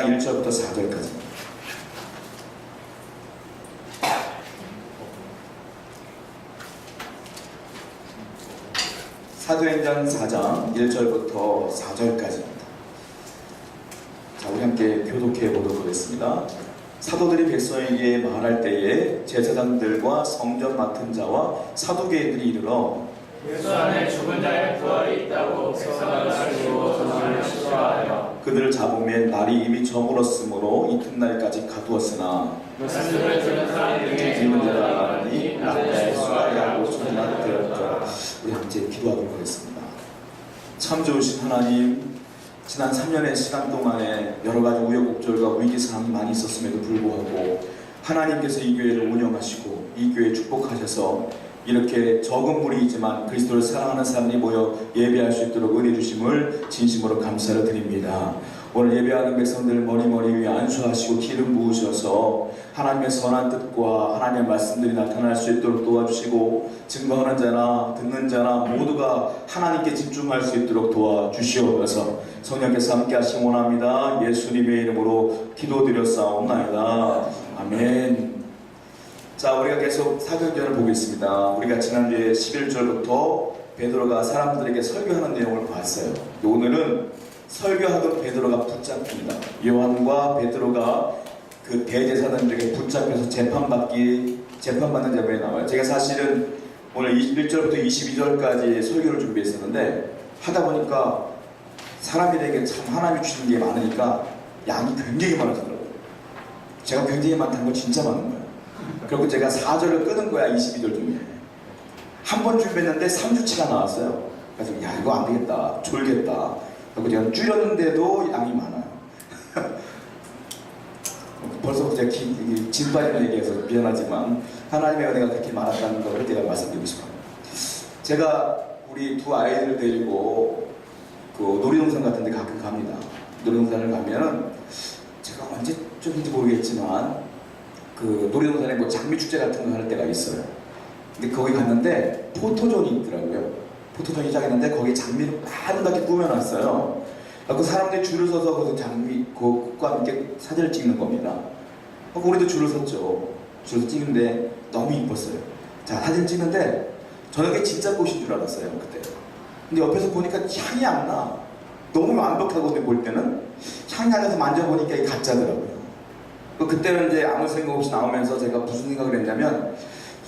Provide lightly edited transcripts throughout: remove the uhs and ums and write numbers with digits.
1절부터 4절까지. 사도행전 4장 1절부터 4절까지입니다. 자, 우리 함께 교독해 보도록 하겠습니다. 사도들이 백성에게 말할 때에 제사장들과 성전 맡은 자와 사두개인들이 이르러 예수 안에 죽은 자의 부활이 있다고 백성을 알리고 전하를 시사하여 그들을 잡으면 날이 이미 저물었으므로 이튿날까지 가두었으나 말씀을 들은 사람 중에 죽은 자라 하니 낙타의 수가 야고 소리나 들었더라. 우리 함께 기도하도록 하겠습니다. 참 좋으신 하나님, 지난 3년의 시간 동안에 여러 가지 우여곡절과 위기 상황이 많이 있었음에도 불구하고 하나님께서 이 교회를 운영하시고 이 교회 축복하셔서 이렇게 적은 무리이지만 그리스도를 사랑하는 사람들이 모여 예배할 수 있도록 은혜 주심을 진심으로 감사를 드립니다. 오늘 예배하는 백성들 머리 위에 안수하시고 기름 부으셔서 하나님의 선한 뜻과 하나님의 말씀들이 나타날 수 있도록 도와주시고 증거하는 자나 듣는 자나 모두가 하나님께 집중할 수 있도록 도와주시옵소서. 성령께서 함께 하시기 원합니다. 예수님의 이름으로 기도드렸사옵나이다. 아멘. 자, 우리가 계속 사도행전을 보고 있습니다. 우리가 지난주에 11절부터 베드로가 사람들에게 설교하는 내용을 봤어요. 오늘은 설교하던 베드로가 붙잡힙니다. 요한과 베드로가 그 대제사장들에게 붙잡혀서 재판받는 장면이 나와요. 제가 사실은 오늘 21절부터 22절까지 설교를 준비했었는데 하다 보니까 사람들에게 참 하나님이 주신 게 많으니까 양이 굉장히 많아지더라고요. 제가 굉장히 많다는 건 진짜 많은 거예요. 그리고 제가 4절을 끊은 거야. 22절 중에 한 번 준비했는데 3주치가 나왔어요. 그래서 야, 이거 안 되겠다, 졸겠다. 그리고 제가 줄였는데도 양이 많아요. 벌써 제가 진바이를 얘기해서 미안하지만 하나님의 은혜가 그렇게 많았다는 것을 제가 말씀드리고 싶어요. 제가 우리 두 아이들을 데리고 그 놀이동산 같은 데 가끔 갑니다. 놀이동산을 가면은 제가 언제쯤인지 모르겠지만 그 놀이동산에 뭐 장미축제 같은 거 할 때가 있어요. 근데 거기 갔는데 포토존이 있더라고요. 포토존이 시작했는데 거기 장미를 아름답게 꾸며놨어요. 그 사람들이 줄을 서서 그 장미 그것과 함께 사진을 찍는 겁니다. 우리도 줄을 섰죠. 줄을 찍는데 너무 이뻤어요. 자, 사진 찍는데 저는 그게 진짜 꽃인 줄 알았어요 그때. 근데 옆에서 보니까 향이 안 나. 너무 완벽하거든요. 볼 때는 향이 안 나서 만져보니까 이게 가짜더라고요. 그때는 이제 아무 생각 없이 나오면서 제가 무슨 생각을 했냐면,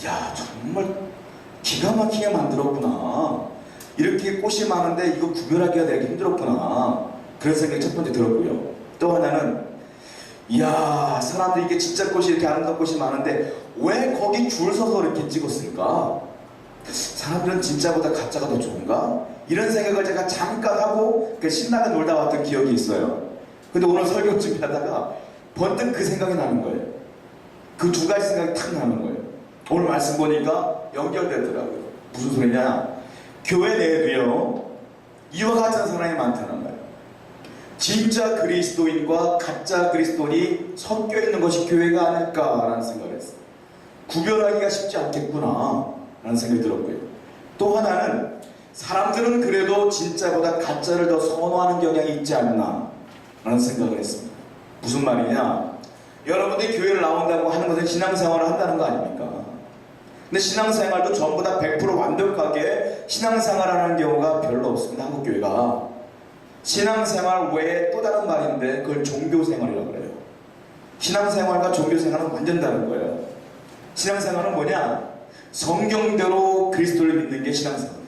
야, 정말 기가 막히게 만들었구나. 이렇게 꽃이 많은데 이거 구별하기가 되게 힘들었구나. 그런 생각이 첫 번째 들었고요. 또 하나는, 이야, 사람들이 이게 진짜 꽃이 이렇게 아름다운 꽃이 많은데 왜 거기 줄 서서 이렇게 찍었을까? 사람들은 진짜보다 가짜가 더 좋은가? 이런 생각을 제가 잠깐 하고 신나게 놀다 왔던 기억이 있어요. 근데 오늘 설교 준비하다가 번뜩 그 생각이 나는 거예요. 그 두 가지 생각이 탁 나는 거예요. 오늘 말씀 보니까 연결되더라고요. 무슨 소리냐? 교회 내에도요, 이와 같은 사람이 많다는 거예요. 진짜 그리스도인과 가짜 그리스도인이 섞여 있는 것이 교회가 아닐까라는 생각을 했어요. 구별하기가 쉽지 않겠구나 라는 생각이 들었고요. 또 하나는 사람들은 그래도 진짜보다 가짜를 더 선호하는 경향이 있지 않나 라는 생각을 했습니다. 무슨 말이냐? 여러분들이 교회를 나온다고 하는 것은 신앙생활을 한다는 거 아닙니까? 근데 신앙생활도 전부 다 100% 완벽하게 신앙생활하는 경우가 별로 없습니다. 한국교회가. 신앙생활 외에 또 다른 말인데 그걸 종교생활이라고 그래요. 신앙생활과 종교생활은 완전 다른 거예요. 신앙생활은 뭐냐? 성경대로 그리스도를 믿는 게 신앙생활이에요.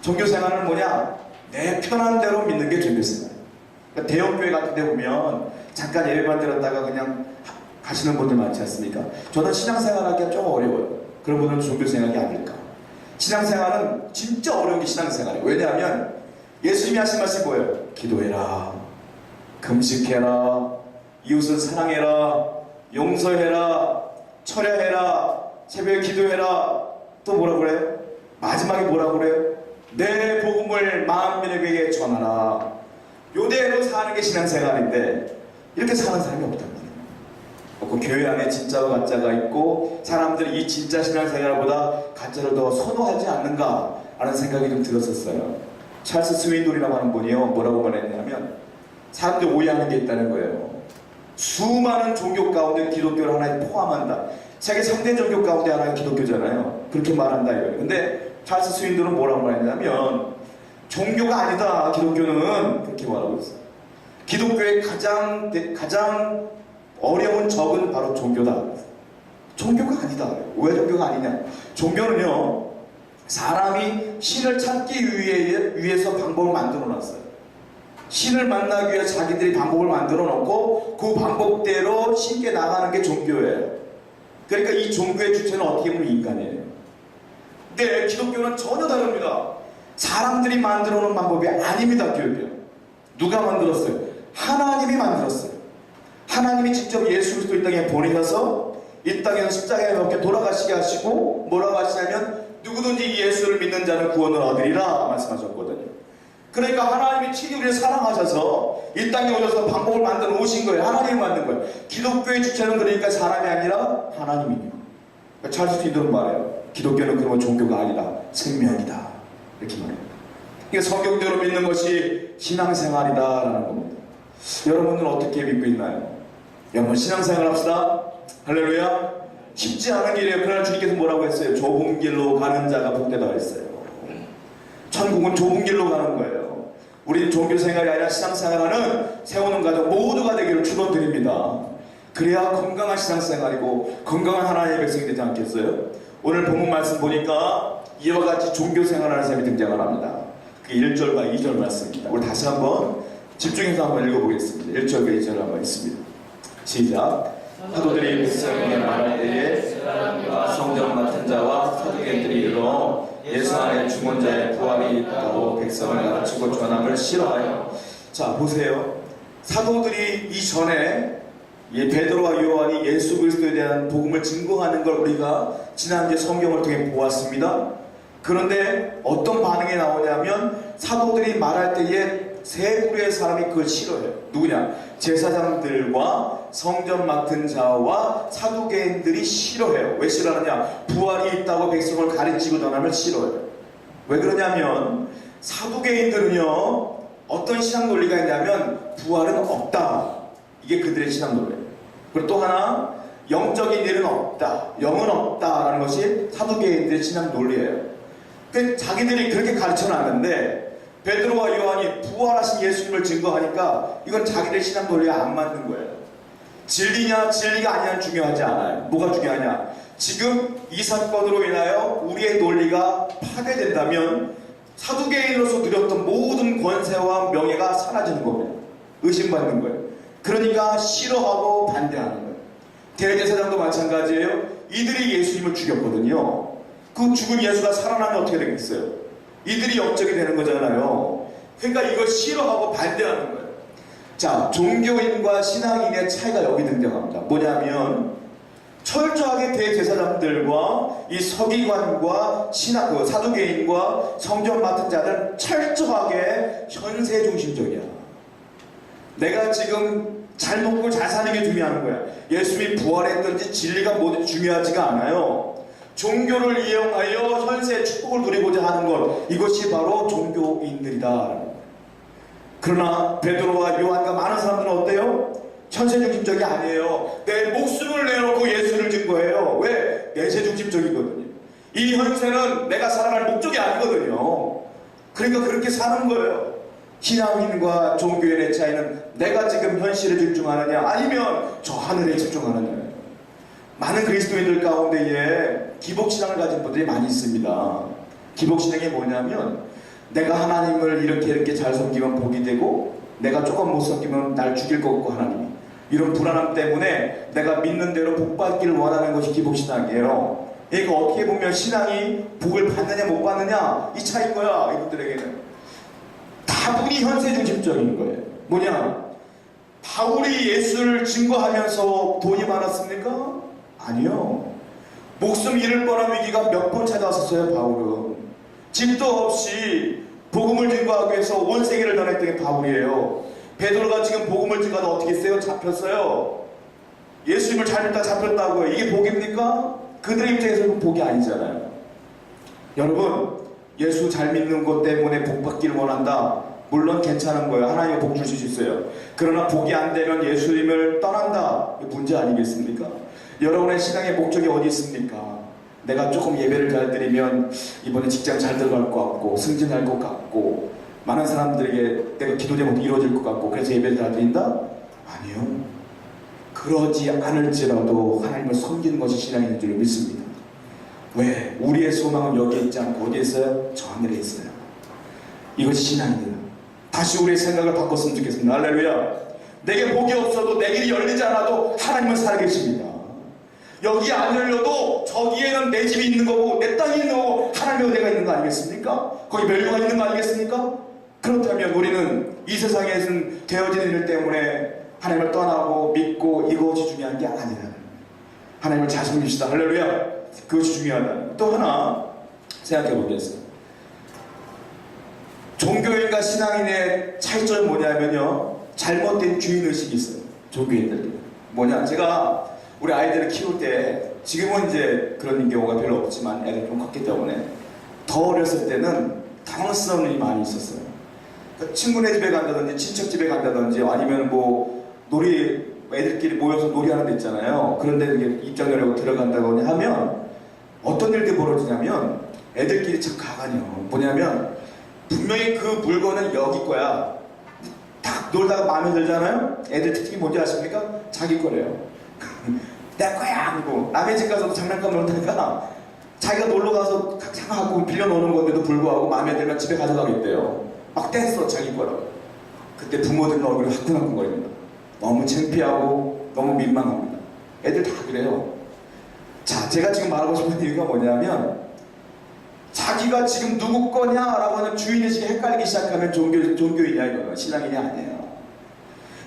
종교생활은 뭐냐? 내 편한 대로 믿는 게 종교생활이에요. 그러니까 대형교회 같은 데 보면 잠깐 예배만 들었다가 그냥 가시는 분들 많지 않습니까? 저는 신앙생활하기가 좀 어려워요. 그런 분들은 종교생활이 아닐까. 신앙생활은 진짜 어려운 게 신앙생활이에요. 왜냐하면 예수님이 하신 말씀이 뭐예요? 기도해라, 금식해라, 이웃을 사랑해라, 용서해라, 철야해라, 새벽에 기도해라. 또 뭐라 그래요? 마지막에 뭐라 그래요? 내 복음을 만민에게 전하라. 요대로 사는 게 신앙생활인데 이렇게 사는 사람이 없단 말이에요. 그 교회 안에 진짜와 가짜가 있고 사람들이 이 진짜 신앙생활보다 가짜를 더 선호하지 않는가 하는 생각이 좀 들었었어요. 찰스 스윈돌이라고 하는 분이요, 뭐라고 말했냐면 사람들이 오해하는 게 있다는 거예요. 수많은 종교 가운데 기독교를 하나에 포함한다. 세계 3대 종교 가운데 하나가 기독교잖아요. 그렇게 말한다 이거예요. 근데 찰스 스윈들은 뭐라고 말했냐면 종교가 아니다. 기독교는 그렇게 말하고 있어요. 기독교의 가장 어려운 적은 바로 종교다. 종교가 아니다. 왜 종교가 아니냐? 종교는요, 사람이 신을 찾기 위해서 방법을 만들어 놨어요. 신을 만나기 위해 자기들이 방법을 만들어 놓고 그 방법대로 신께 나가는 게 종교예요. 그러니까 이 종교의 주체는 어떻게 보면 인간이에요. 근데 기독교는 전혀 다릅니다. 사람들이 만들어 놓은 방법이 아닙니다. 기독교. 누가 만들었어요? 하나님이 만들었어요. 하나님이 직접 예수 그리스도 이 땅에 보내셔서 이 땅에서 십자가에 못 박혀 돌아가시게 하시고 뭐라고 하시냐면 누구든지 예수를 믿는 자는 구원을 얻으리라 말씀하셨거든요. 그러니까 하나님이 친히 우리를 사랑하셔서 이 땅에 오셔서 방법을 만들어 놓으신 거예요. 하나님이 만든 거예요. 기독교의 주체는 그러니까 사람이 아니라 하나님이에요. 그러니까 찰스 스윈들은 말해요. 기독교는 그러면 종교가 아니라 생명이다. 이렇게 말해요. 그러니까 성경대로 믿는 것이 신앙생활이다라는 겁니다. 여러분들은 어떻게 믿고 있나요? 여러분 신앙생활 합시다. 할렐루야. 쉽지 않은 길이에요. 그러나 주님께서 뭐라고 했어요? 좁은 길로 가는 자가 복되다 했어요. 천국은 좁은 길로 가는 거예요. 우리 종교생활이 아니라 신앙생활하는 세우는 가족 모두가 되기를 축원드립니다. 그래야 건강한 신앙생활이고 건강한 하나님의 백성이 되지 않겠어요? 오늘 본문 말씀 보니까 이와 같이 종교생활하는 사람이 등장을 합니다. 그게 1절과 2절 말씀입니다. 우리 다시 한번 집중해서 한번 읽어보겠습니다. 1절과 2절 한번 있습니다. 시작. 사도들이 백성에게 말할 때에 성전 맡은 자와 사두개인들이 이르러 예수 안에 죽은 자의 부활이 있다고 백성을 가르치고 전함을 싫어하여. 자 보세요. 사도들이 이전에 베드로와 요한이 예수 그리스도에 대한 복음을 증거하는 걸 우리가 지난주에 성경을 통해 보았습니다. 그런데 어떤 반응이 나오냐면 사도들이 말할 때에 세 부류의 사람이 그걸 싫어해요. 누구냐? 제사장들과 성전 맡은 자와 사두개인들이 싫어해요. 왜 싫어하느냐? 부활이 있다고 백성을 가르치고 전하면 싫어해요. 왜 그러냐면 사두개인들은요 어떤 신앙 논리가 있냐면 부활은 없다. 이게 그들의 신앙 논리예요. 그리고 또 하나 영적인 일은 없다. 영은 없다라는 것이 사두개인들의 신앙 논리예요. 그 자기들이 그렇게 가르쳐놨는데 베드로와 요한이 부활하신 예수님을 증거하니까 이건 자기들 신앙 논리에 안 맞는 거예요. 진리냐 진리가 아니냐는 중요하지 않아요. 뭐가 중요하냐? 지금 이 사건으로 인하여 우리의 논리가 파괴된다면 사두개인으로서 누렸던 모든 권세와 명예가 사라지는 겁니다. 의심받는 거예요. 그러니까 싫어하고 반대하는 거예요. 대제사장도 마찬가지예요. 이들이 예수님을 죽였거든요. 그 죽은 예수가 살아나면 어떻게 되겠어요? 이들이 역적이 되는 거잖아요. 그러니까 이걸 싫어하고 반대하는 거예요. 자, 종교인과 신앙인의 차이가 여기 등장합니다. 뭐냐면 철저하게 대제사장들과 이 서기관과 사두개인과 성전 맡은 자들은 철저하게 현세 중심적이야. 내가 지금 잘 먹고 잘 사는 게 중요한 거야. 예수님이 부활했든지 진리가 뭐든지 중요하지가 않아요. 종교를 이용하여 현세의 축복을 누리고자 하는 것, 이것이 바로 종교인들이다. 그러나 베드로와 요한과 많은 사람들은 어때요? 현세중심적이 아니에요. 내 목숨을 내놓고 예수를 증거해요. 왜? 내세중심적이거든요. 이 현세는 내가 살아갈 목적이 아니거든요. 그러니까 그렇게 사는 거예요. 신앙인과 종교인의 차이는 내가 지금 현실에 집중하느냐 아니면 저 하늘에 집중하느냐. 많은 그리스도인들 가운데에 기복신앙을 가진 분들이 많이 있습니다. 기복신앙이 뭐냐면 내가 하나님을 이렇게 잘 섬기면 복이 되고 내가 조금 못 섬기면 날 죽일 것 같고 하나님이 이런 불안함 때문에 내가 믿는 대로 복 받기를 원하는 것이 기복신앙이에요. 이거 어떻게 보면 신앙이 복을 받느냐 못 받느냐 이 차이인 거야. 이분들에게는 다분히 현세중심적인 거예요. 뭐냐? 바울이 예수를 증거하면서 돈이 많았습니까? 아니요. 목숨 잃을 뻔한 위기가 몇 번 찾아왔었어요. 바울은 집도 없이 복음을 증거하기 위해서 온 세계를 다녔던 게 바울이에요. 베드로가 지금 복음을 증거하다 어떻게 했어요? 잡혔어요. 예수님을 잘 믿다 잡혔다고요. 이게 복입니까? 그들의 입장에서는 복이 아니잖아요. 여러분 예수 잘 믿는 것 때문에 복 받기를 원한다. 물론 괜찮은 거예요. 하나님이 복 주실 수 있어요. 그러나 복이 안 되면 예수님을 떠난다. 문제 아니겠습니까? 여러분의 신앙의 목적이 어디 있습니까? 내가 조금 예배를 잘 드리면 이번에 직장 잘 들어갈 것 같고 승진할 것 같고 많은 사람들에게 내가 기도 제목도 이루어질 것 같고 그래서 예배를 잘 드린다? 아니요. 그러지 않을지라도 하나님을 섬기는 것이 신앙인 줄 믿습니다. 왜? 우리의 소망은 여기에 있지 않고 어디에 있어요? 저 하늘에 있어요. 이것이 신앙입니다. 다시 우리의 생각을 바꿨으면 좋겠습니다. 할렐루야. 내게 복이 없어도 내 길이 열리지 않아도 하나님은 살아계십니다. 여기 안 열려도 저기에는 내 집이 있는 거고 내 땅이 있는 거고 하나님의 은혜가 있는 거 아니겠습니까? 거기 멸류가 있는 거 아니겠습니까? 그렇다면 우리는 이 세상에서는 되어지는 일 때문에 하나님을 떠나고 믿고 이것이 중요한 게 아니라 하나님을 잘 섬깁시다. 할렐루야. 그것이 중요하다. 또 하나 생각해 보겠습니다. 종교인과 신앙인의 차이점이 뭐냐면요, 잘못된 주인의식이 있어요. 종교인들이 뭐냐, 제가 우리 아이들을 키울 때 지금은 이제 그런 경우가 별로 없지만 애들 좀 컸기 때문에 더 어렸을 때는 당황스러운 일이 많이 있었어요. 그러니까 친구네 집에 간다든지 친척 집에 간다든지 아니면 뭐 애들끼리 모여서 놀이하는 데 있잖아요. 그런데 입장료라고 들어간다거나 하면 어떤 일들이 벌어지냐면 애들끼리 참 가관이요. 뭐냐면 분명히 그 물건은 여기 거야. 딱 놀다가 마음에 들잖아요. 애들 특징이 뭔지 아십니까? 자기 거래요. 내 거야! 하고 남의 집 가서도 장난감 놀다가 자기가 놀러 가서 생각하고 빌려 놓는 건데도 불구하고 마음에 들면 집에 가져가겠대요. 막 뗐어, 자기 거라고. 그때 부모들 얼굴이 화끈화끈거립니다. 너무 창피하고 너무 민망합니다. 애들 다 그래요. 자, 제가 지금 말하고 싶은 이유가 뭐냐면 자기가 지금 누구 거냐라고 하는 주인의식이 헷갈리기 시작하면 종교인이야, 이거는 신앙인이 아니에요.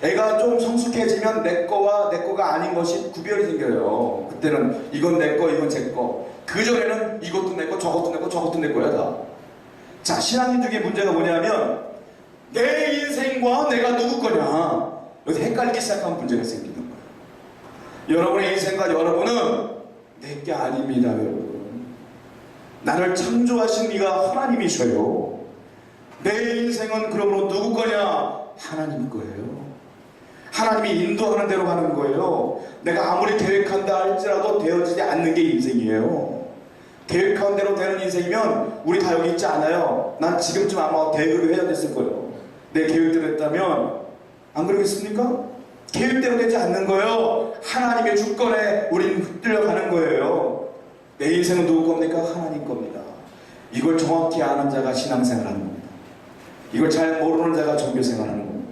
애가 좀 성숙해지면 내 거와 내 거가 아닌 것이 구별이 생겨요. 그때는 이건 내 거, 이건 제 거. 그전에는 이것도 내 거, 저것도 내 거, 저것도 내 거야 다. 자, 신앙인 중에 문제가 뭐냐면 내 인생과 내가 누구 거냐, 여기서 헷갈리기 시작하면 문제가 생기는 거예요. 여러분의 인생과 여러분은 내 게 아닙니다. 여러분, 나를 창조하신 이가 하나님이셔요. 내 인생은 그러므로 누구 거냐? 하나님 거예요. 하나님이 인도하는 대로 가는 거예요. 내가 아무리 계획한다 할지라도 되어지지 않는 게 인생이에요. 계획한 대로 되는 인생이면 우리 다 여기 있지 않아요. 난 지금쯤 아마 대급이 회전됐을 거예요. 내 계획대로 했다면. 안 그러겠습니까? 계획대로 되지 않는 거예요. 하나님의 주권에 우리는 흩들려가는 거예요. 내 인생은 누구 겁니까? 하나님 겁니다. 이걸 정확히 아는 자가 신앙생활하는 겁니다. 이걸 잘 모르는 자가 종교생활하는 겁니다.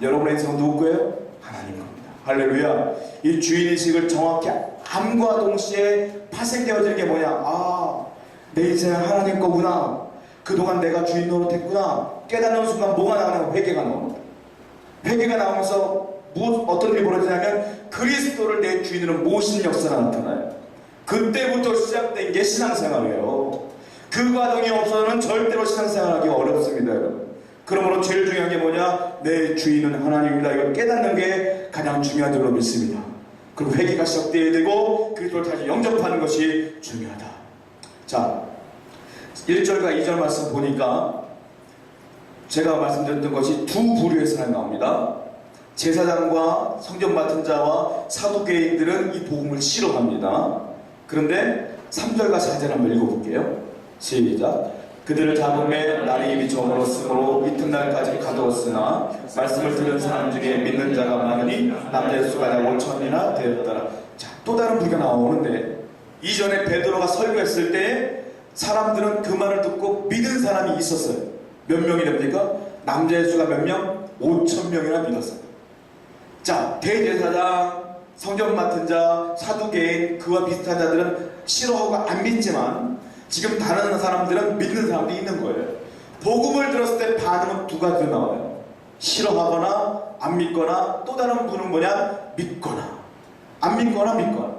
여러분의 인생은 누구 거예요? 하나님 겁니다. 할렐루야. 이 주인의식을 정확히 암과 동시에 파생되어지는 게 뭐냐? 아, 내 인생은 하나님 거구나. 그동안 내가 주인 노릇했구나. 깨닫는 순간 뭐가 나오냐면 회개가 나옵니다. 회개가 나오면서 어떤 일이 벌어지냐면 그리스도를 내 주인으로 모신 역사가 나타나요. 그때부터 시작된 게 신앙생활이에요. 그 과정이 없어서는 절대로 신앙생활하기 어렵습니다, 여러분. 그러므로 제일 중요한 게 뭐냐? 내 주인은 하나님입니다. 이걸 깨닫는 게 가장 중요한 줄로 믿습니다. 그리고 회개가 시작되어야 되고 그리스도를 다시 영접하는 것이 중요하다. 자, 1절과 2절 말씀 보니까 제가 말씀드렸던 것이 두 부류의 사람이 나옵니다. 제사장과 성전 맡은 자와 사두개인들은 이 복음을 싫어합니다. 그런데 3절과 4절 한번 읽어볼게요. 시작. 그들을 잡음에 날이 이미 저물었으므로 이튿날까지 가두었으나 말씀을 들은 사람 중에 믿는 자가 많으니 남자의 수가 약 5천이나 되었더라. 자, 또 다른 부류가 나오는데 이전에 베드로가 설교했을 때 사람들은 그 말을 듣고 믿은 사람이 있었어요. 몇 명이 됩니까? 남자의 수가 몇 명? 5,000명이나 믿었어요. 자, 대제사장, 성전 맡은 자, 사두개인, 그와 비슷한 자들은 싫어하고 안 믿지만 지금 다른 사람들은 믿는 사람들이 있는 거예요. 복음을 들었을 때 반응은 두 가지로 나와요. 싫어하거나 안 믿거나, 또 다른 분은 뭐냐? 믿거나. 안 믿거나 믿거나.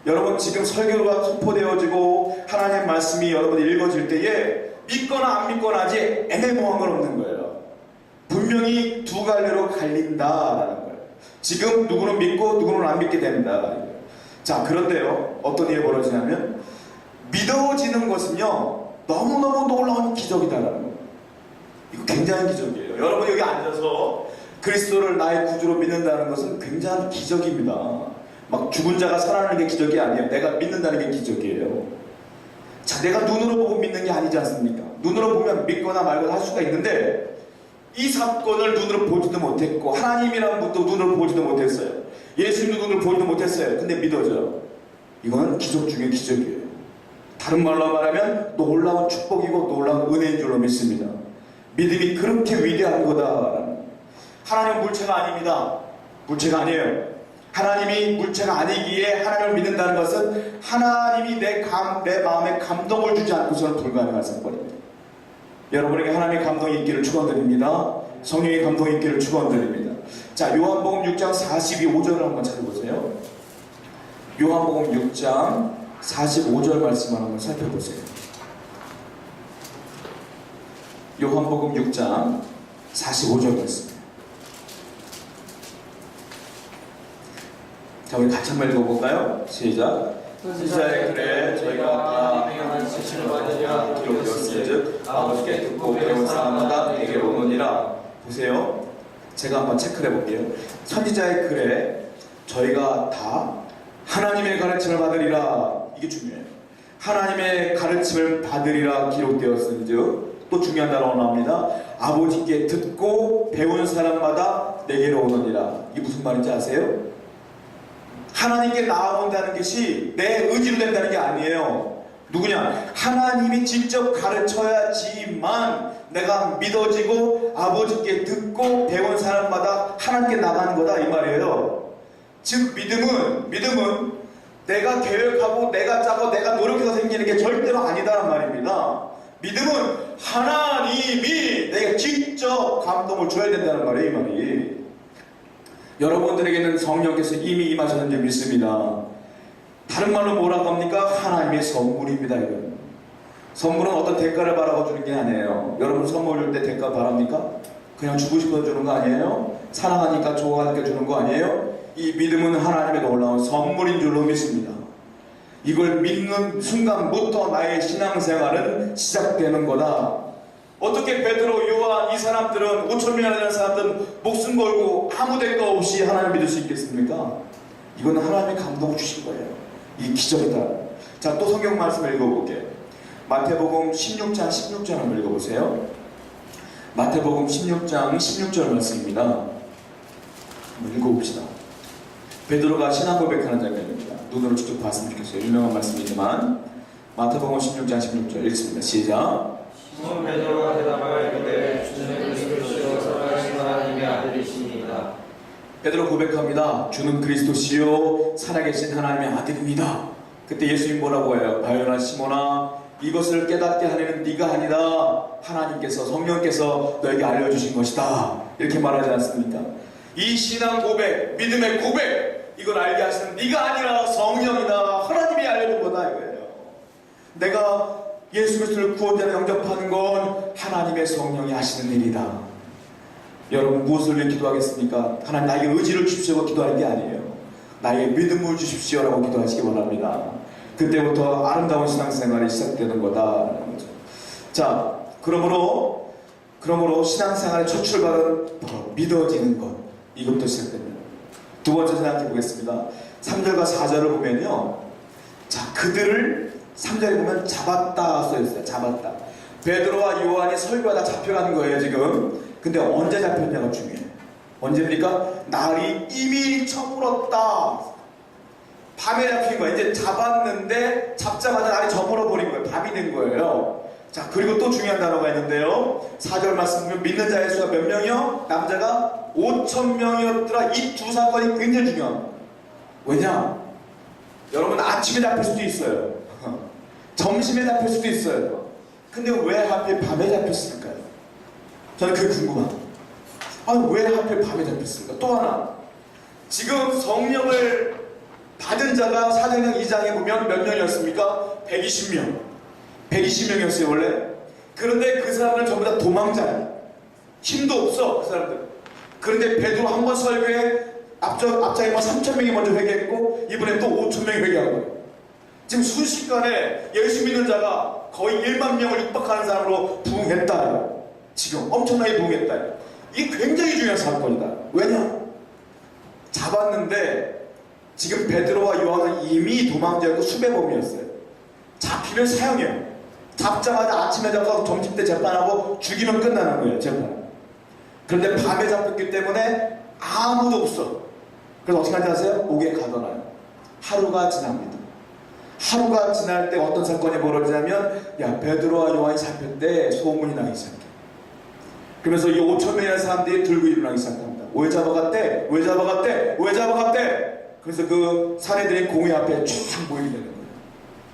여러분, 지금 설교가 선포되어지고 하나님의 말씀이 여러분이 읽어질 때에 믿거나 안 믿거나 하지 애매모호한 건 없는 거예요. 분명히 두 갈래로 갈린다라는 거예요. 지금 누구는 믿고 누구는 안 믿게 된다. 자, 그런데요, 어떤 일이 벌어지냐면 믿어지는 것은요 너무너무 놀라운 기적이다라는 거예요. 이거 굉장한 기적이에요. 여러분 여기 앉아서 그리스도를 나의 구주로 믿는다는 것은 굉장한 기적입니다. 막 죽은 자가 살아나는 게 기적이 아니에요. 내가 믿는다는 게 기적이에요. 자, 내가 눈으로 보고 믿는 게 아니지 않습니까? 눈으로 보면 믿거나 말거나 할 수가 있는데 이 사건을 눈으로 보지도 못했고 하나님이라는 분도 눈으로 보지도 못했어요. 예수님도 눈으로 보지도 못했어요. 근데 믿어져요. 이거는 기적 중에 기적이에요. 다른 말로 말하면 놀라운 축복이고 놀라운 은혜인 줄로 믿습니다. 믿음이 그렇게 위대한 거다. 하나님은 물체가 아닙니다. 물체가 아니에요. 하나님이 물체가 아니기에 하나님을 믿는다는 것은 하나님이 내 마음에 감동을 주지 않고서는 불가능한 사건입니다. 여러분에게 하나님의 감동이 있기를 축원드립니다. 성령의 감동이 있기를 축원드립니다. 자, 요한복음 6장 42~5절을 한번 찾아보세요. 요한복음 6장 45절 말씀을 한번 살펴보세요. 요한복음 6장 45절 말씀. 자, 우리 같이 한번 읽어볼까요? 시작. 선지자의 글에 저희가 다 하나님의 지시를 받으려 기록되었은즉 아버지께 듣고 배운 사람마다 내게로 오느니라. 보세요. 제가 한번 체크를 해볼게요. 선지자의 글에 저희가 다 하나님의 가르침을 받으리라. 이게 중요해요. 하나님의 가르침을 받으리라 기록되었은즉 또 중요한 단어가 나옵니다. 아버지께 듣고 배운 사람마다 내게로 오느니라. 이게 무슨 말인지 아세요? 하나님께 나아온다는 것이 내 의지로 된다는 게 아니에요. 누구냐? 하나님이 직접 가르쳐야지만 내가 믿어지고 아버지께 듣고 배운 사람마다 하나님께 나가는 거다 이 말이에요. 즉 믿음은 내가 계획하고 내가 짜고 내가 노력해서 생기는 게 절대로 아니다란 말입니다. 믿음은 하나님이 내가 직접 감동을 줘야 된다는 말이에요. 이 말이. 여러분들에게는 성령께서 이미 임하셨는 줄 믿습니다. 다른 말로 뭐라고 합니까? 하나님의 선물입니다. 이건. 선물은 어떤 대가를 바라고 주는 게 아니에요. 여러분 선물 줄 때 대가 바랍니까? 그냥 주고 싶어서 주는 거 아니에요? 사랑하니까 좋아하니까 주는 거 아니에요? 이 믿음은 하나님의 놀라운 선물인 줄로 믿습니다. 이걸 믿는 순간부터 나의 신앙생활은 시작되는 거다. 어떻게 베드로, 요한 이 사람들은 5,000명이나 되는 사람들은 목숨 걸고 아무 대가 없이 하나님을 믿을 수 있겠습니까? 이건 하나님의 감동을 주신 거예요. 이 기적이다. 자, 또 성경 말씀을 읽어볼게요. 마태복음 16장 16절 한번 읽어보세요. 마태복음 16장 16절 말씀입니다. 한번 읽어봅시다. 베드로가 신앙 고백하는 장면입니다. 눈으로 직접 봤으면 좋겠어요. 유명한 말씀이지만 마태복음 16장 16절 읽습니다. 시작. 시몬 베드로가 대답하여 이르되 주는 그리스도시요 살아계신 하나님의 아들이시니이다. 베드로 고백합니다. 주는 그리스도시요 살아계신 하나님의 아들입니다. 그때 예수님 뭐라고 해요? 바요나 시몬아, 이것을 깨닫게 하려는 네가 아니다. 하나님께서 성령께서 너에게 알려주신 것이다. 이렇게 말하지 않습니까? 이 신앙 고백, 믿음의 고백, 이걸 알게 하시는 네가 아니라 성령이다. 하나님이 알려준 거다 이거예요. 내가 예수 그리스도를 구원자로 영접하는 건 하나님의 성령이 하시는 일이다. 여러분 무엇을 위해 기도하겠습니까? 하나님 나에게 의지를 주십시오고 기도하는 게 아니에요. 나에게 믿음을 주십시오라고 기도하시기 바랍니다. 그때부터 아름다운 신앙생활이 시작되는 거다라는 거죠. 자, 그러므로 신앙생활의 첫 출발은 바로 믿어지는 것. 이것부터 시작됩니다. 두 번째 생각해 보겠습니다. 3절과 4절을 보면요. 자, 그들을 3절에 보면 잡았다 써있어요. 잡았다. 베드로와 요한이 설교하다 잡혀가는 거예요 지금. 근데 언제 잡혔냐가 중요해요. 언제입니까? 날이 이미 저물었다. 밤에 잡힌 거예요. 이제 잡았는데 잡자마자 날이 저물어 버린 거예요. 밤이 된 거예요. 자, 그리고 또 중요한 단어가 있는데요. 4절 말씀 보면 믿는 자의 수가 몇 명이요? 남자가 5,000명이었더라. 이 두 사건이 굉장히 중요합니다. 왜냐? 여러분 아침에 잡힐 수도 있어요. 점심에 잡힐 수도 있어요. 근데 왜 하필 밤에 잡혔을까요? 저는 그게 궁금합니다. 왜 하필 밤에 잡혔을까? 또 하나, 지금 성령을 받은 자가 사도행전 2장에 보면 몇 명이었습니까? 120명. 120명이었어요 원래. 그런데 그 사람들 전부 다 도망자예요. 힘도 없어 그 사람들. 그런데 베드로 한 번 설교에 앞장에 3,000명이 먼저 회개했고 이번에 또 5,000명이 회개한 거예요. 지금 순식간에 예수 믿는 자가 거의 1만 명을 육박하는 사람으로 부흥했다. 지금 엄청나게 부흥했다. 이게 굉장히 중요한 사건이다. 왜냐? 잡았는데 지금 베드로와 요한은 이미 도망자고 수배범이었어요. 잡히면 사형이에요. 잡자마자 아침에 잡아서 점심때 재판하고 죽이면 끝나는 거예요. 재판. 그런데 밤에 잡혔기 때문에 아무도 없어. 그래서 어떻게 하는지 아세요? 목에 가둬놔요. 하루가 지납니다. 하루가 지날 때 어떤 사건이 벌어지냐면, 야, 베드로와 요한이 잡혔대. 소문이 나기 시작해. 그러면서 이 5천 명의 사람들이 들고 일어나기 시작합니다. 왜 잡아갔대? 왜 잡아갔대? 왜 잡아갔대? 그래서 그 사내들이 공회 앞에 쫙 모이게 되는 거예요.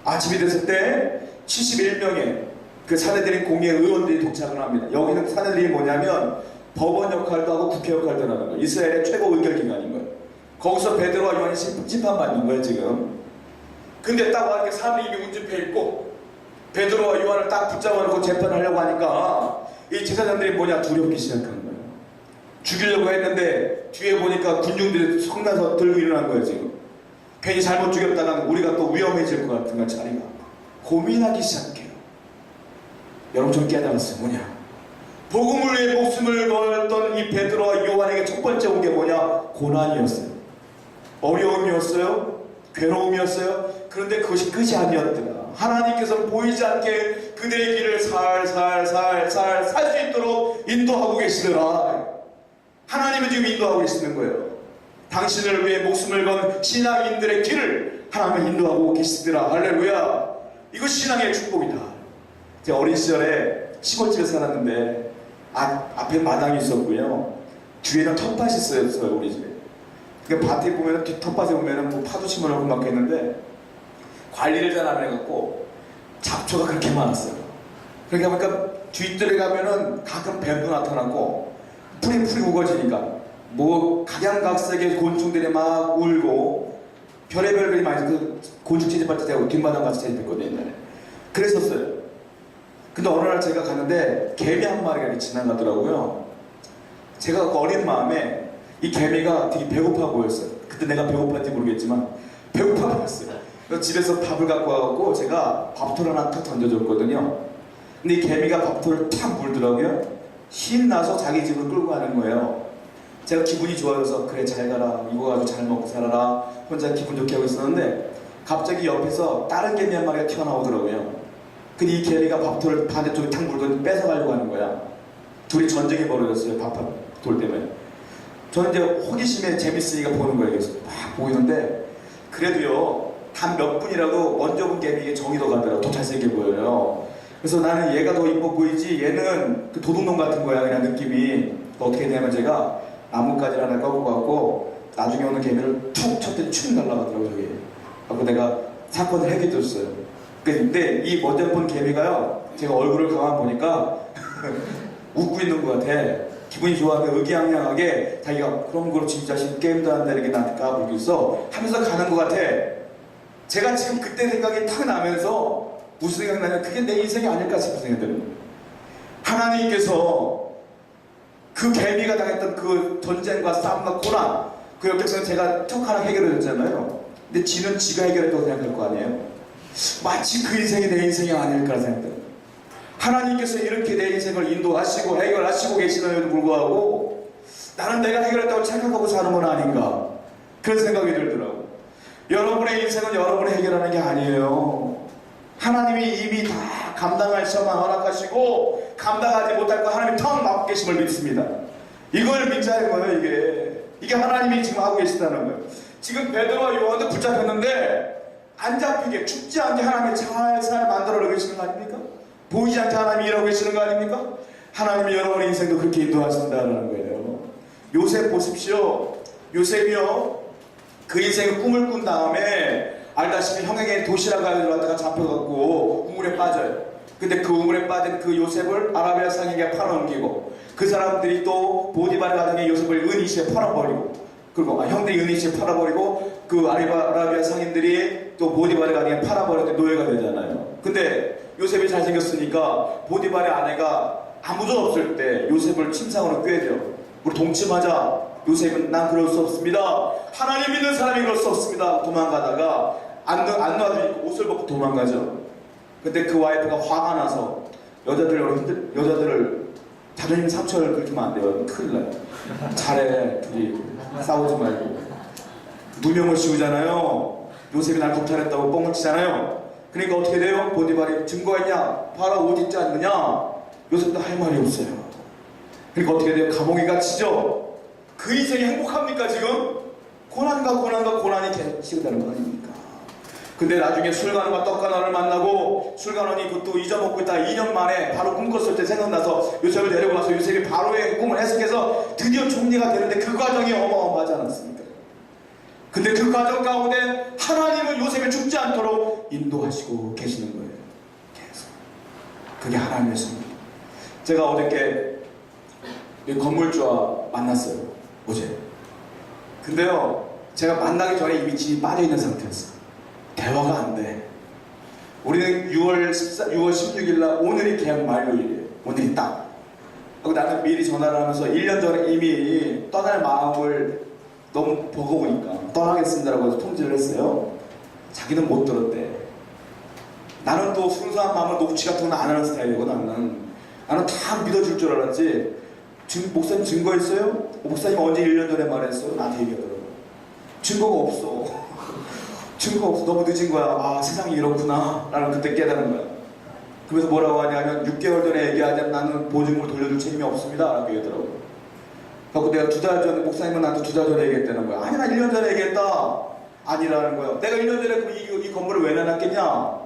아침이 됐을 때 71명의 그 사내들인 공회 의원들이 도착을 합니다. 여기는 사내들이 뭐냐면 법원 역할도 하고 국회 역할도 하는 거예요. 이스라엘의 최고 의결기관인 거예요. 거기서 베드로와 요한이 심판받는 거예요, 지금. 근데 딱 와서 사람들이 이미 운집해 있고 베드로와 요한을 딱 붙잡아놓고 재판하려고 하니까 이 제사장들이 뭐냐, 두렵기 시작하는 거예요. 죽이려고 했는데 뒤에 보니까 군중들이 성나서 들고 일어난 거예요, 지금. 괜히 잘못 죽였다가는 우리가 또 위험해질 것 같은 거 자리가. 고민하기 시작해요. 여러분 좀 깨달았어요. 뭐냐? 복음을 위해 목숨을 걸었던 이 베드로와 요한에게 첫 번째 온 게 뭐냐? 고난이었어요. 어려움이었어요. 괴로움이었어요. 그런데 그것이 끝이 아니었더라. 하나님께서 보이지 않게 그들의 길을 살살 살 수 있도록 인도하고 계시더라. 하나님은 지금 인도하고 계시는 거예요. 당신을 위해 목숨을 건 신앙인들의 길을 하나님은 인도하고 계시더라. 할렐루야. 이거 신앙의 축복이다. 제가 어린 시절에 시골집에 살았는데 앞에 마당이 있었고요. 뒤에는 텃밭이 있었어요, 우리 집에. 그 밭에 보면은, 텃밭에 보면은 뭐 파도 심어놓고 막 했는데 관리를 잘 안 해갖고 잡초가 그렇게 많았어요. 그러니까 보니까 뒤뜰에 가면은 가끔 뱀도 나타나고 풀이 우거지니까 뭐 각양각색의 곤충들이 막 울고 별의별 그리 많이 그 곤충 채집할 때 뒷마당 가서 채집했거든요, 옛날에. 그랬었어요. 근데 어느 날 제가 가는데 개미 한 마리가 이렇게 지나가더라고요. 제가 어린 마음에 이 개미가 되게 배고파 보였어요. 그때 내가 배고팠는지 모르겠지만 배고파 보였어요. 그래서 집에서 밥을 갖고 와갖고 제가 밥톨 하나 탁 던져줬거든요. 근데 이 개미가 밥톨을 탁 물더라고요. 신나서 자기 집을 끌고 가는 거예요. 제가 기분이 좋아져서 그래 잘 가라, 이거 가지고 잘 먹고 살아라, 혼자 기분 좋게 하고 있었는데 갑자기 옆에서 다른 개미 한 마리가 튀어나오더라고요. 근데 이 개미가 밥톨을 반대쪽에 탁 물더니 뺏어가려고 하는 거야. 둘이 전쟁이 벌어졌어요. 밥톨 때문에. 저는 이제 호기심에 재밌으니까 보는 거예요. 그래서 막 보이는데 그래도요, 단 몇 분이라도 먼저 본 개미에게 정이 더 가더라고요. 더 잘생겨 보여요. 그래서 나는 얘가 더 이뻐 보이지 얘는 그 도둑놈 같은 거야, 그냥 느낌이. 어떻게 되냐면 제가 나뭇가지를 하나 꺼고 갖고 나중에 오는 개미를 툭 쳤더니 축 날아가더라고요, 저기. 그래서 내가 사건을 해결했어요. 근데 이 먼저 본 개미가요, 제가 얼굴을 가만 보니까 웃고 있는 것 같아. 기분이 좋아하는데 의기양양하게 자기가 그럼 그렇지 이 자식 게임도 한다 이렇게 나한테 까불고 있어 하면서 가는 것 같아. 제가 지금 그때 생각이 탁 나면서 무슨 생각나냐면 그게 내 인생이 아닐까 싶은 생각이 들어요. 하나님께서 그 개미가 당했던 그 전쟁과 싸움과 고난, 그 역경선을 제가 툭 하나 해결해 줬잖아요. 근데 지는 지가 해결했다고 생각할 거 아니에요. 마치 그 인생이 내 인생이 아닐까 생각돼요. 하나님께서 이렇게 내 인생을 인도하시고 해결하시고 계시는데도 불구하고 나는 내가 해결했다고 착각하고 사는 건 아닌가, 그런 생각이 들더라고요. 여러분의 인생은 여러분이 해결하는 게 아니에요. 하나님이 이미 다 감당할 시험만 허락하시고 감당하지 못할 거 하나님이 턱 막고 계심을 믿습니다. 이걸 믿자는 거예요. 이게 하나님이 지금 하고 계시다는 거예요. 지금 베드로와 요한도 붙잡혔는데 안 잡히게, 죽지 않게 하나님이 살살 만들어 계시는 거 아닙니까? 보이지 않게 하나님이 일하고 계시는 거 아닙니까? 하나님이 여러분의 인생도 그렇게 인도하신다는 거예요. 요셉 보십시오. 요셉이요, 그 인생의 꿈을 꾼 다음에 알다시피 형에게 도시락 가져다가 잡혀갖고 우물에 빠져요. 근데 그 우물에 빠진 그 요셉을 아라비아 상에게 팔아넘기고 그 사람들이 또 보디발 가정에 요셉을 은이시에 팔아버리고, 그리고 형들이 은이시에 팔아버리고 그 아라비아 상인들이 또 보디발의 가정에 팔아버릴 때 노예가 되잖아요. 근데 요셉이 잘생겼으니까 보디발의 아내가 아무도 없을 때 요셉을 침상으로 꿰죠. 우리 동침하자. 요셉은 난 그럴 수 없습니다. 하나님 믿는 사람이 그럴 수 없습니다. 도망가다가 안 놔두니까 옷을 벗고 도망가죠. 근데 그 와이프가 화가 나서 여자들을 자존심 상처를 그렇게 하면 안 돼요. 큰일 나요. 잘해. 둘이 싸우지 말고. 누명을 씌우잖아요. 요셉이 날 검찰했다고 뻥을 치잖아요. 그러니까 어떻게 돼요? 보디발이 증거가 있냐? 봐라, 옷 입지 않느냐? 요셉도 할 말이 없어요. 그러니까 어떻게 돼요? 감옥에 갇히죠? 그 인생이 행복합니까 지금? 고난이 계속 치르다는 거 아닙니까? 근데 나중에 술관원과 떡관원을 만나고 술관원이 그것도 잊어먹고 있다 2년 만에 바로 꿈 꿨을 때 생각나서 요셉을 데리고 가서 요셉이 바로의 꿈을 해석해서 드디어 총리가 되는데 그 과정이 어마어마하지 않았습니까? 근데 그 과정 가운데 하나님은 요셉이 죽지 않도록 인도하시고 계시는 거예요. 계속. 그게 하나님의 섭니다. 제가 어저께 건물주와 만났어요. 어제. 근데요, 제가 만나기 전에 이미 진이 빠져있는 상태였어요. 대화가 안 돼. 우리는 6월 16일 날 오늘이 계약 만료일이에요. 오늘이 딱. 그리고 나는 미리 전화를 하면서 1년 전에 이미 떠날 마음을 너무 버거우니까 떠나겠습니다라고 해서 통지를 했어요. 자기는 못 들었대. 나는 또 순수한 마음을 녹취 같은 건 안 하는 스타일이고 나는 다 믿어줄 줄 알았지. 목사님 증거 있어요? 목사님 언제 1년 전에 말했어요? 나한테 얘기하더라고. 증거가 없어. 증거가 없어. 너무 늦은 거야. 아, 세상이 이렇구나. 나는 그때 깨달은 거야. 그래서 뭐라고 하냐면 6개월 전에 얘기하자면 나는 보증금을 돌려줄 책임이 없습니다. 라고 얘기하더라고. 그래서 내가 2달 전에, 목사님은 나한테 2달 전에 얘기했다는 거야. 아니, 나 1년 전에 얘기했다. 아니라는 거야. 내가 1년 전에 그럼 이 건물을 왜 내놨겠냐?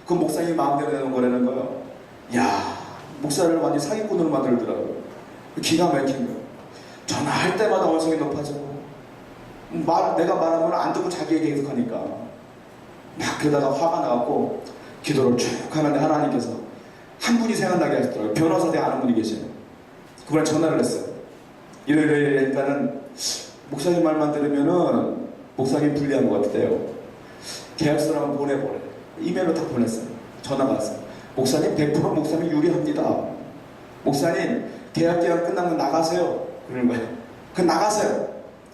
그건 목사님이 마음대로 내놓은 거라는 거예요. 야, 목사를 완전 사기꾼으로 만들더라고요. 기가 막힌 거예요. 전화할 때마다 언성이 높아지고 내가 말하면 안 듣고 자기 얘기 계속 하니까 막 그러다가 화가 나갖고 기도를 쭉 하는데 하나님께서 한 분이 생각나게 하시더라고요. 변호사 대 아는 분이 계셔요. 그분에 전화를 했어요. 이러니까는 목사님 말만 들으면은 목사님 불리한 것 같아요. 계약서를 한번 보내보래. 이메일로 다 보냈어요. 전화가 왔어요. 목사님 100% 목사님 유리합니다. 목사님 계약 기간 끝나면 나가세요. 그러는 거예요. 그 나가세요.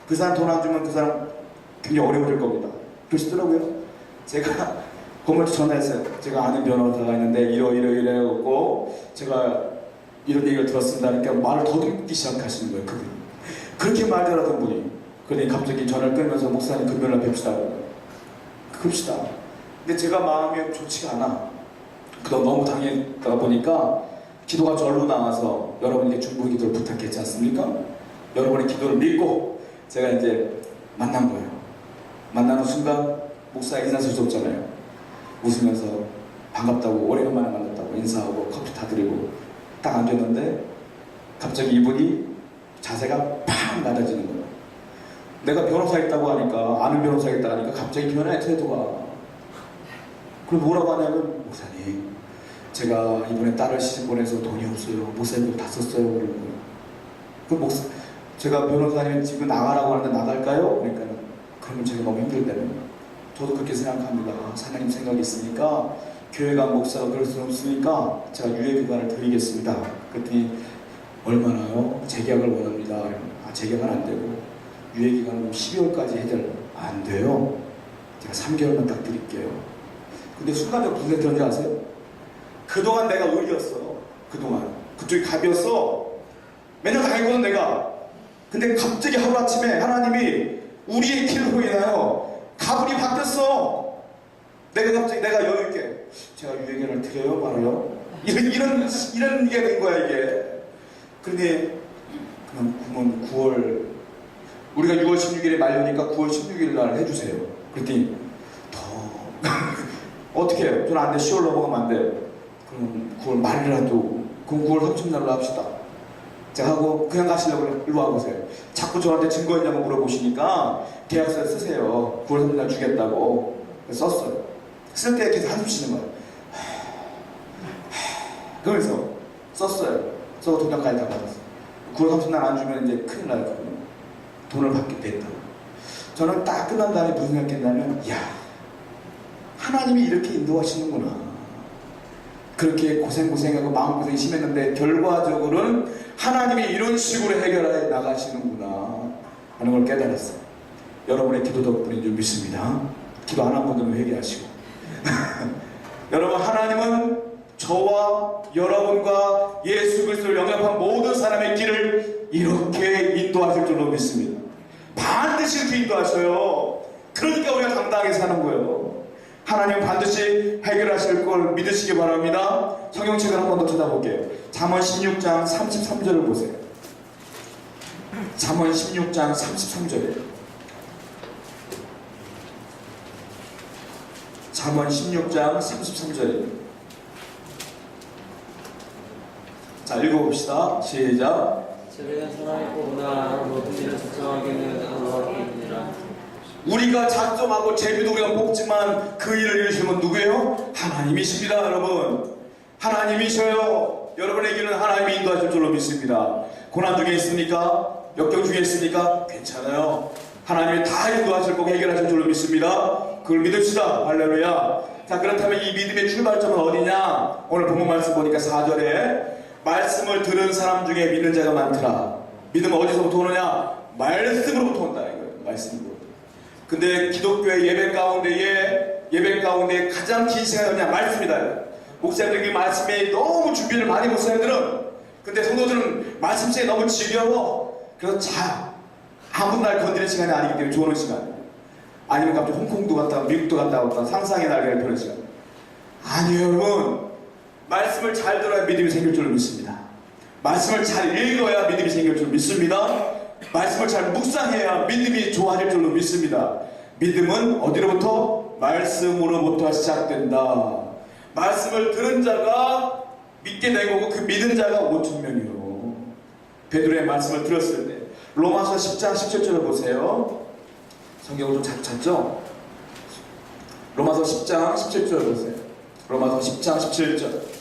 그 사람 돈 안 주면 그 사람 굉장히 어려워질 겁니다. 그러시더라고요. 제가 건물주 전화했어요. 제가 아는 변호사가 있는데 이러고 제가 이런 얘기를 들었습니다. 그러니까 말을 더듬기 시작하시는 거예요. 그분이. 그렇게 말들하던 분이. 그러니 갑자기 전화를 끊으면서 목사님 금요일날 뵙시다. 그럽시다. 근데 제가 마음이 좋지가 않아. 그동안 너무 당했다 보니까 기도가 절로 나와서 여러분에게 중보 기도를 부탁했지 않습니까? 여러분의 기도를 믿고 제가 이제 만난 거예요. 만나는 순간 목사 인사소식 없잖아요. 웃으면서 반갑다고 오래간만에 만났다고 인사하고 커피 타드리고 딱 앉았는데 갑자기 이분이 자세가 팍 낮아지는 거예요. 내가 변호사 있다고 하니까 아는 변호사 있다고 하니까 갑자기 변화의 태도가. 그럼 뭐라고 하냐면 목사님 제가 이번에 딸을 시집 보내서 돈이 없어요. 목사님 다 썼어요. 그러는 거예요. 그럼 제가 변호사님 지금 나가라고 하는데 나갈까요? 그러니까 그러면 제가 너무 힘들다는 거예요. 저도 그렇게 생각합니다. 하나님 생각이 있으니까 교회가 목사가 그럴 수는 없으니까 제가 유예기간을 드리겠습니다. 그랬더니 얼마나요? 재계약을 원합니다. 아, 재계약은 안 되고 유예기간은 12월까지 해결 안 돼요. 제가 3개월만 딱 드릴게요. 근데 순간적으로 무슨 생각이 들었는지 아세요? 그동안 내가 의리였어. 그동안 그쪽이 갑이었어. 맨날 당했거든 내가. 근데 갑자기 하루아침에 하나님이 우리의 길로 인하여 가분이 바뀌었어. 내가 여유있게 제가 유예견을 드려요 말아요. 이런 게 된 거야 이게. 근데 그러면 9월 우리가 6월 16일에 말려니까 9월 16일 날 해주세요. 그랬더니 더 어떻게 해요? 저는 안 돼. 10월 넘어가면 안 돼요. 그럼 9월 말이라도 그럼 9월 30날로 합시다. 제가 하고 그냥 가시려고 일로 와보세요. 자꾸 저한테 증거 있냐고 물어보시니까 계약서에 쓰세요. 9월 30날 주겠다고 썼어요. 쓸 때 계속 한숨 쉬는 거예요. 그러면서 썼어요. 써서 돈까지 다 받았어요. 9월 30날 안 주면 이제 큰일 나요. 돈을 받게 됐다고. 저는 딱 끝난 다음에 무슨 생각했냐면 야 하나님이 이렇게 인도하시는구나. 그렇게 고생하고 마음고생이 심했는데 결과적으로는 하나님이 이런 식으로 해결해 나가시는구나 하는 걸 깨달았어요. 여러분의 기도 덕분인 줄 믿습니다. 기도 안 한 분들은 회개하시고 여러분 하나님은 저와 여러분과 예수 그리스도를 영접한 모든 사람의 길을 이렇게 인도하실 줄로 믿습니다. 반드시 이렇게 인도하셔요. 그러니까 우리가 당당하게 사는 거예요. 하나님 반드시 해결하실 걸 믿으시기 바랍니다. 성경책을 한 번 더 쳐다볼게요. 잠언 16장 33절을 보세요. 잠언 16장 33절이에요. 잠언 16장 33절이에요. 자, 읽어봅시다. 시작. 제대한 사람이 보구나 모든 일을 작정하기는 하나님이니라. 우리가 작정하고 제비도 우리가 뽑지만 그 일을 이루시는 건 누구예요? 하나님이십니다. 여러분, 하나님이셔요. 여러분의 길은 하나님이 인도하실 줄로 믿습니다. 고난 중에 있습니까? 역경 중에 있습니까? 괜찮아요. 하나님이 다 인도하실 거고 해결하실 줄로 믿습니다. 그걸 믿읍시다. 할렐루야. 자, 그렇다면 이 믿음의 출발점은 어디냐? 오늘 본문 말씀 보니까 4절에 말씀을 들은 사람 중에 믿는 자가 많더라. 믿음은 어디서부터 오느냐? 말씀으로부터 온다 이거예요. 말씀으로. 근데 기독교의 예배 가운데 가장 긴 시간이 뭐냐? 말씀이다. 목사님들이 말씀에 너무 준비를 많이 목사님들은. 근데 성도들은 말씀 시간이 너무 지겨워. 그래서 아무 날 건드리는 시간이 아니기 때문에 좋은 시간. 아니면 갑자기 홍콩도 갔다 미국도 갔다 왔다 상상의 날개를 펴는 시간. 아니요 여러분. 말씀을 잘 들어야 믿음이 생길 줄 믿습니다. 말씀을 잘 읽어야 믿음이 생길 줄 믿습니다. 말씀을 잘 묵상해야 믿음이 좋아질 줄로 믿습니다. 믿음은 어디로부터? 말씀으로부터 시작된다. 말씀을 들은 자가 믿게 된 거고 그 믿은 자가 5,000명이요. 베드로의 말씀을 들었을 때 로마서 10장 17절을 보세요. 성경을 좀 잘 찾죠? 로마서 10장 17절을 보세요. 로마서 10장 17절.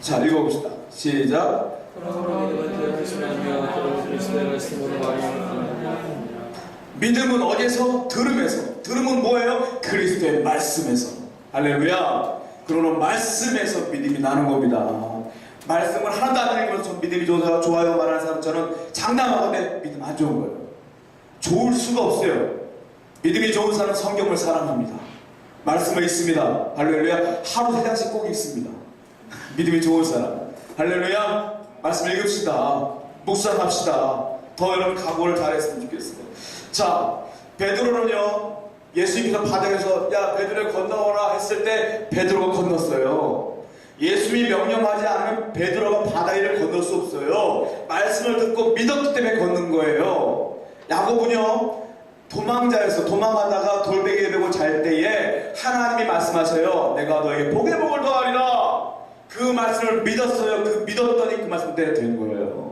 자, 읽어봅시다. 시작. 믿음은 어디에서? 들음에서. 들음은 뭐예요? 그리스도의 말씀에서. 할렐루야. 그러면 말씀에서 믿음이 나는 겁니다. 말씀을 하나도 안 읽으면서 믿음이 좋아요 말하는 사람 저는 장담하건대 믿음 안 좋은 거예요. 좋을 수가 없어요. 믿음이 좋은 사람은 성경을 사랑합니다. 말씀을 읽습니다. 할렐루야. 하루 3장씩 꼭 읽습니다. 믿음이 좋은 사람. 할렐루야. 말씀 읽읍시다. 묵상합시다. 더 여러분 각오를 잘했으면 좋겠어요. 자, 베드로는요, 예수님께서 바닥에서 야 베드로 건너오라 했을 때 베드로가 건넜어요. 예수님이 명령하지 않으면 베드로가 바다 위를 건널 수 없어요. 말씀을 듣고 믿었기 때문에 걷는 거예요. 야고보는요, 도망하다가 돌베개에 베고 잘 때에 하나님이 말씀하셔요. 내가 너에게 복의 복을 더하리라. 그 말씀을 믿었어요. 믿었더니 그 말씀대로 된 거예요.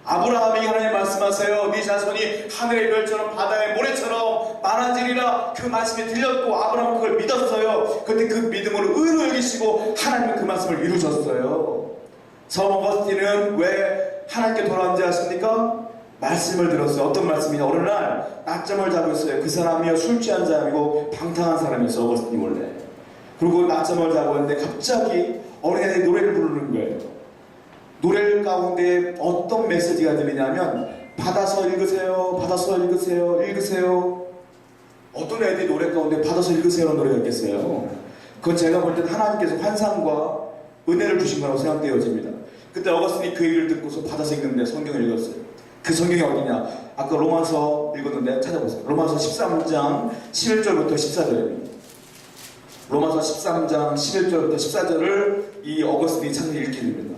아브라함이 하나님 말씀하세요. 네 자손이 하늘의 별처럼 바다의 모래처럼 많아지리라. 그 말씀이 들렸고 아브라함은 그걸 믿었어요. 그때 그 믿음으로 의로 여기시고 하나님은 그 말씀을 이루셨어요. 성 어거스틴은 왜 하나님께 돌아왔는지 아십니까? 말씀을 들었어요. 어떤 말씀이냐? 어느 날 낮잠을 자고 있어요. 그 사람이요 술 취한 사람이고 방탕한 사람이었어요. 어거스틴이 원래. 그리고 낮잠을 자고 있는데 갑자기 어린애들이 노래를 부르는 거예요. 노래 가운데 어떤 메시지가 들리냐면 받아서 읽으세요. 받아서 읽으세요. 읽으세요. 어떤 애들이 노래 가운데 받아서 읽으세요 노래가 있겠어요. 그건 제가 볼 때는 하나님께서 환상과 은혜를 주신 거라고 생각되어집니다. 그때 어거스틴이 그 얘기를 듣고서 받아서 읽는데 성경을 읽었어요. 그 성경이 어디냐? 아까 로마서 읽었는데 찾아보세요. 로마서 13장 11절부터 14절입니다. 로마서 13장 11절부터 14절을 이 어거스틴이 창세기 읽게 됩니다.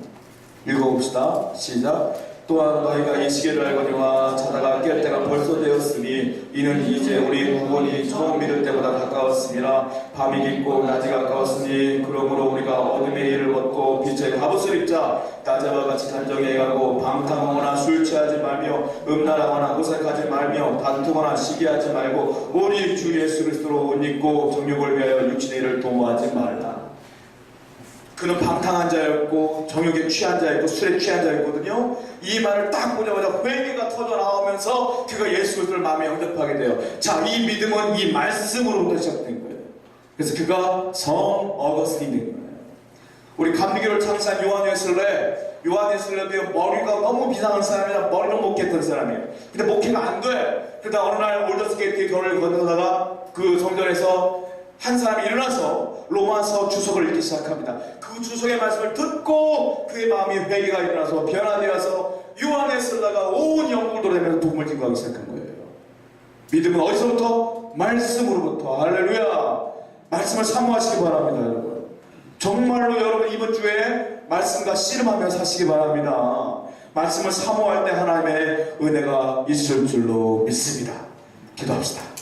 읽어봅시다. 시작. 또한 너희가 이 시계를 알거니와 자다가 깰 때가 벌써 되었으니 이는 이제 우리 구원이 처음 믿을 때보다 가까웠습니다. 밤이 깊고 낮이 가까웠으니 그러므로 우리가 어둠의 일을 벗고 빛의 갑옷을 입자. 낮에와 같이 단정히 가고 방탕하거나 술 취하지 말며 음란하거나 호색하지 말며 다투거나 시기하지 말고 오직 주 예수 그리스도로 옷 입고 정욕을 위하여 육신의 일을 도모하지 말라. 그는 방탕한 자였고 정욕에 취한 자였고 술에 취한 자였거든요. 이 말을 딱 보자마자 회개가 터져 나오면서 그가 예수 그리스도를 마음에 영접하게 돼요. 자, 이 믿음은 이 말씀으로부터 시작된 거예요. 그래서 그가 성 어거스틴이 된 거예요. 우리 감리교를 창시한 요한 웨슬레도 머리가 너무 비상한 사람이라 머리를 목했던 사람이에요. 근데 목회가 안 돼. 그러다 어느 날 올더스게이트 결을 건너다가 그 성전에서 한 사람이 일어나서 로마서 주석을 읽기 시작합니다. 그 주석의 말씀을 듣고 그의 마음이 회개가 일어나서 변화되어서 요한의 설라가 온 영국을 돌아다니면서 복음을 증거하기 시작한 거예요. 믿음은 어디서부터? 말씀으로부터. 할렐루야. 말씀을 사모하시기 바랍니다, 여러분. 정말로 여러분 이번 주에 말씀과 씨름하며 사시기 바랍니다. 말씀을 사모할 때 하나님의 은혜가 있을 줄로 믿습니다. 기도합시다.